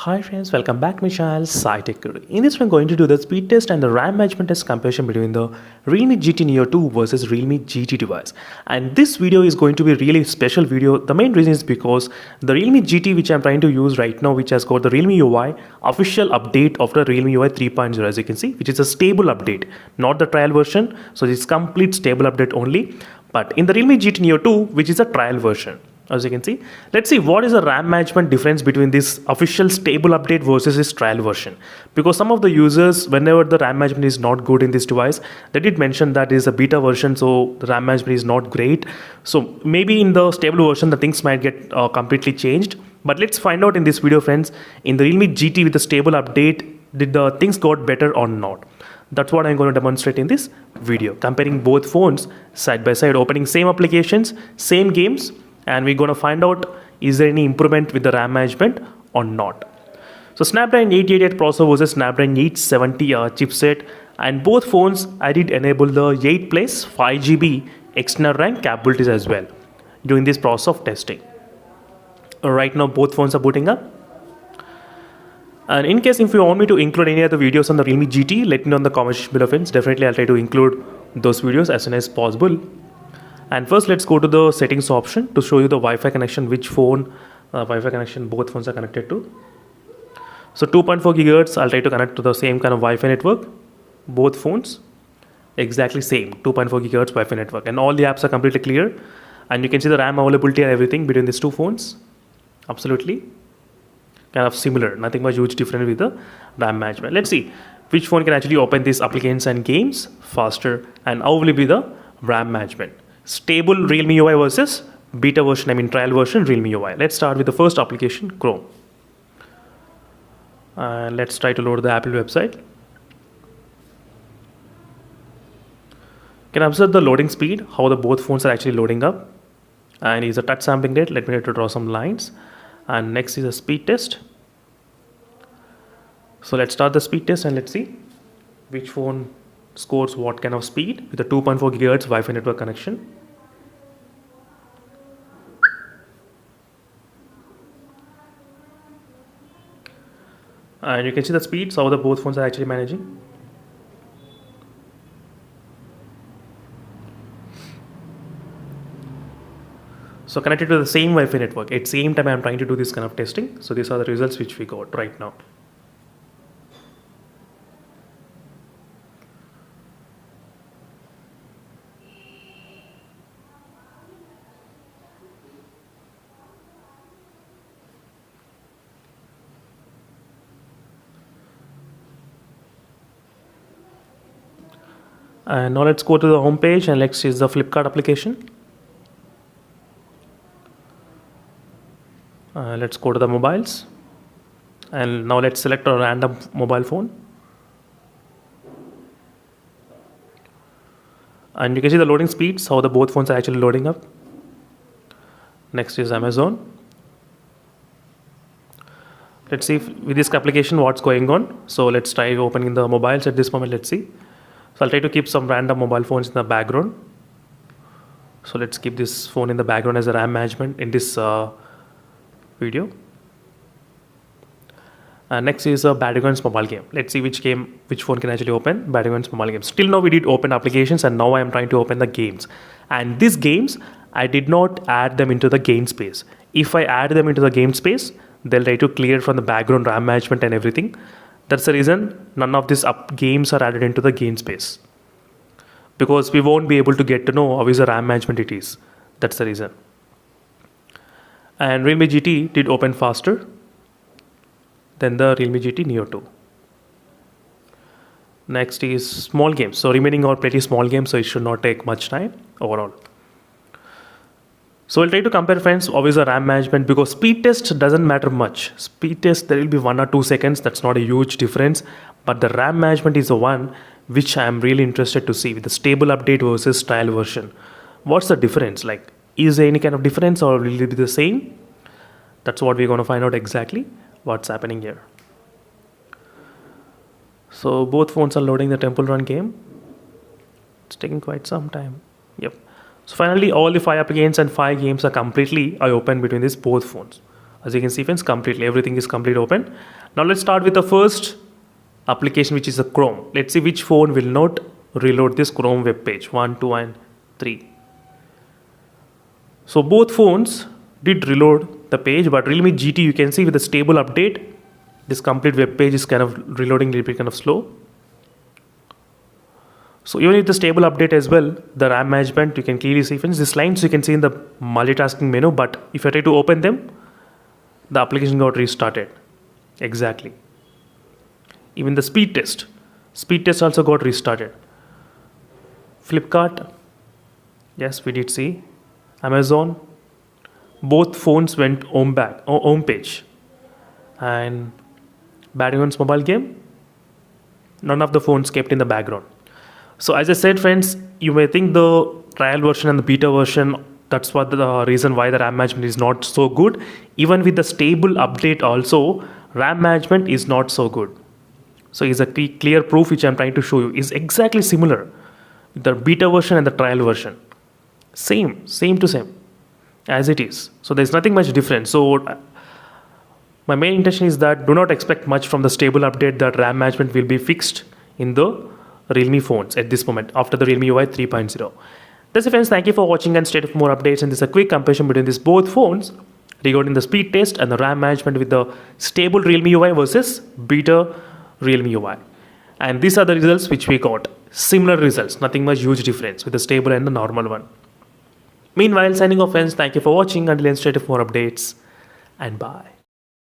Hi friends, welcome back to my channel Sai Tech Guru. In this one, I'm going to do the speed test and the RAM management test comparison between the Realme GT Neo 2 versus Realme GT device. And this video is going to be a really special video. The main reason is because the Realme GT which I'm trying to use right now, which has got the Realme UI official update of the Realme UI 3.0, as you can see, which is a stable update, not the trial version. So it's complete stable update only. But in the Realme GT Neo 2, which is a trial version, as you can see, let's see what is the RAM management difference between this official stable update versus this trial version. Because some of the users, whenever the RAM management is not good in this device, they did mention that it is a beta version, so the RAM management is not great. So maybe in the stable version the things might get completely changed. But let's find out in this video, friends. In the Realme GT with the stable update, did the things got better or not? That's what I'm going to demonstrate in this video, comparing both phones side by side, opening same applications, same games, and we're going to find out is there any improvement with the RAM management or not. So Snapdragon 888 processor versus Snapdragon 870 chipset, and both phones I did enable the 8 plus 5GB external RAM capabilities as well during this process of testing. Right now both phones are booting up. And in case if you want me to include any other videos on the Realme GT, let me know in the comments below, friends. Definitely I'll try to include those videos as soon as possible. And first let's go to the settings option to show you the Wi-Fi connection, which phone Wi-Fi connection both phones are connected to. So 2.4 GHz, I'll try to connect to the same kind of Wi-Fi network. Both phones exactly same 2.4 GHz Wi-Fi network, and all the apps are completely clear, and you can see the RAM availability and everything between these two phones. Absolutely kind of similar, nothing much huge different with the RAM management. Let's see which phone can actually open these applications and games faster, and how will be the RAM management. Stable Realme UI versus beta version, trial version Realme UI. Let's start with the first application, Chrome. Let's try to load the Apple website. You can observe the loading speed, how the both phones are actually loading up. And is a touch sampling rate. Let me try to draw some lines. And next is a speed test. So let's start the speed test and let's see which phone scores what kind of speed with a 2.4 GHz Wi-Fi network connection. And you can see the speeds, how the both phones are actually managing. So connected to the same Wi-Fi network. At the same time I'm trying to do this kind of testing. So these are the results which we got right now. And now let's go to the home page and let's use the Flipkart application. Let's go to the mobiles, and now let's select a random mobile phone. And you can see the loading speeds, how the both phones are actually loading up. Next is Amazon. Let's see if with this application what's going on. So let's try opening the mobiles at this moment. Let's see. So I'll try to keep some random mobile phones in the background. So let's keep this phone in the background as a RAM management in this video. Next is a Battlegrounds mobile game. Let's see which phone can actually open Battlegrounds mobile games. Till now we did open applications, and now I am trying to open the games. And these games, I did not add them into the game space. If I add them into the game space, they'll try to clear from the background RAM management and everything. That's the reason none of these games are added into the game space, because we won't be able to get to know how is the RAM management it is. That's the reason. And Realme GT did open faster than the Realme GT Neo 2. Next is small games. So remaining are pretty small games, so it should not take much time overall. So we'll try to compare, friends, always the RAM management, because speed test doesn't matter much. Speed test, there will be 1 or 2 seconds. That's not a huge difference. But the RAM management is the one which I'm really interested to see with the stable update versus trial version. What's the difference? Like, is there any kind of difference or will it be the same? That's what we're going to find out exactly what's happening here. So both phones are loading the Temple Run game. It's taking quite some time. Yep. So finally all the 5 applications and 5 games are completely open between these both phones. As you can see friends, completely everything is complete open. Now let's start with the first application, which is the Chrome. Let's see which phone will not reload this Chrome web page. 1, 2 and 3. So both phones did reload the page, but Realme GT, you can see with the stable update, this complete web page is kind of reloading a little bit kind of slow. So even with the stable update as well, the RAM management, you can clearly see friends, these lines you can see in the multitasking menu, but if I try to open them, the application got restarted. Exactly. Even the speed test also got restarted. Flipkart, yes, we did see. Amazon, both phones went home page. And Batman's mobile game, none of the phones kept in the background. So as I said friends, you may think the trial version and the beta version, that's what the reason why the RAM management is not so good. Even with the stable update also, RAM management is not so good. So it's a clear proof which I'm trying to show you is exactly similar. The beta version and the trial version. Same to same as it is. So there's nothing much different. So my main intention is that do not expect much from the stable update that RAM management will be fixed in the Realme phones at this moment after the Realme UI 3.0. That's it friends, thank you for watching and stay tuned for more updates, and this is a quick comparison between these both phones regarding the speed test and the RAM management with the stable Realme UI versus beta Realme UI. And these are the results which we got. Similar results, nothing much huge difference with the stable and the normal one. Meanwhile, signing off friends, thank you for watching. Until then, stay tuned for more updates and bye.